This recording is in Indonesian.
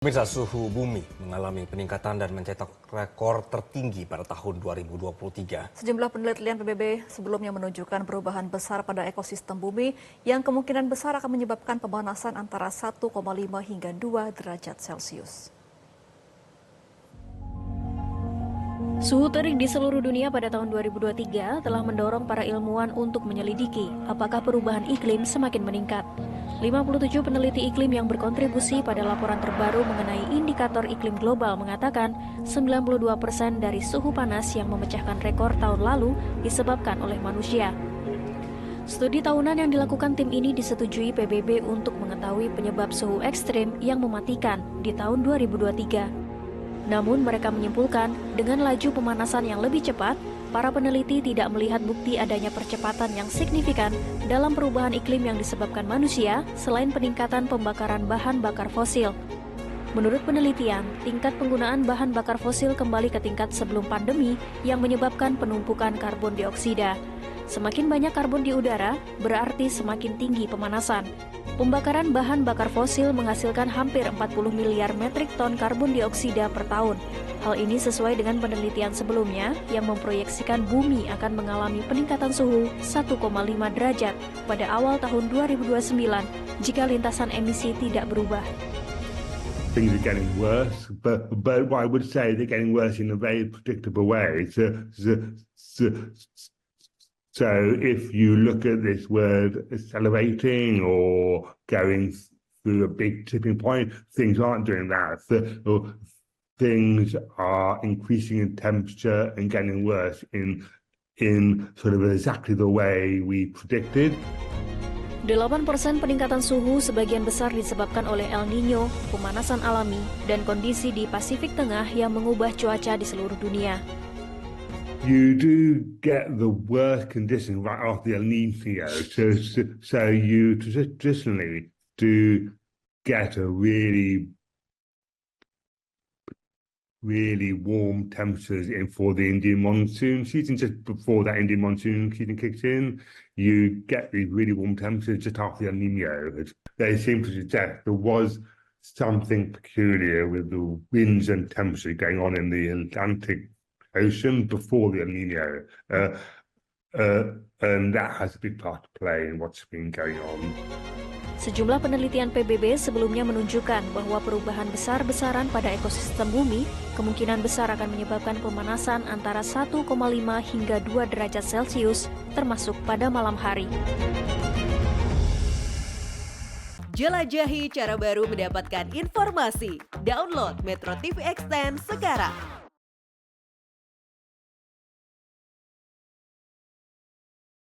Pemirsa, suhu bumi mengalami peningkatan dan mencetak rekor tertinggi pada tahun 2023. Sejumlah penelitian PBB sebelumnya menunjukkan perubahan besar pada ekosistem bumi yang kemungkinan besar akan menyebabkan pemanasan antara 1,5 hingga 2 derajat Celcius. Suhu terik di seluruh dunia pada tahun 2023 telah mendorong para ilmuwan untuk menyelidiki apakah perubahan iklim semakin meningkat. 57 peneliti iklim yang berkontribusi pada laporan terbaru mengenai indikator iklim global mengatakan 92% dari suhu panas yang memecahkan rekor tahun lalu disebabkan oleh manusia. Studi tahunan yang dilakukan tim ini disetujui PBB untuk mengetahui penyebab suhu ekstrim yang mematikan di tahun 2023. Namun mereka menyimpulkan dengan laju pemanasan yang lebih cepat, para peneliti tidak melihat bukti adanya percepatan yang signifikan dalam perubahan iklim yang disebabkan manusia selain peningkatan pembakaran bahan bakar fosil. Menurut penelitian, tingkat penggunaan bahan bakar fosil kembali ke tingkat sebelum pandemi yang menyebabkan penumpukan karbon dioksida. Semakin banyak karbon di udara, berarti semakin tinggi pemanasan. Pembakaran bahan bakar fosil menghasilkan hampir 40 miliar metrik ton karbon dioksida per tahun. Hal ini sesuai dengan penelitian sebelumnya yang memproyeksikan bumi akan mengalami peningkatan suhu 1,5 derajat pada awal tahun 2029 jika lintasan emisi tidak berubah. Things are getting worse, but I would say they're getting worse in a very predictable way. So if you look at this word accelerating or going through a big tipping point, things aren't doing that. Things are increasing in temperature and getting worse in sort of exactly the way we predicted. 8% peningkatan suhu sebagian besar disebabkan oleh El Niño, pemanasan alami, dan kondisi di Pasifik Tengah yang mengubah cuaca di seluruh dunia. You do get the worst conditions right after the El Nino, so you traditionally do get a really warm temperatures in for the Indian monsoon season. Just before that Indian monsoon season kicks in, you get these really warm temperatures just after the El Nino. They seem to suggest there was something peculiar with the winds and temperature going on in the Atlantic Ocean before the El Nino, and that has a big part to play in what's been going on. Sejumlah penelitian PBB sebelumnya menunjukkan bahwa perubahan besar-besaran pada ekosistem bumi kemungkinan besar akan menyebabkan pemanasan antara 1,5 hingga 2 derajat Celcius, termasuk pada malam hari. Jelajahi cara baru mendapatkan informasi. Download Metro TV Extend sekarang.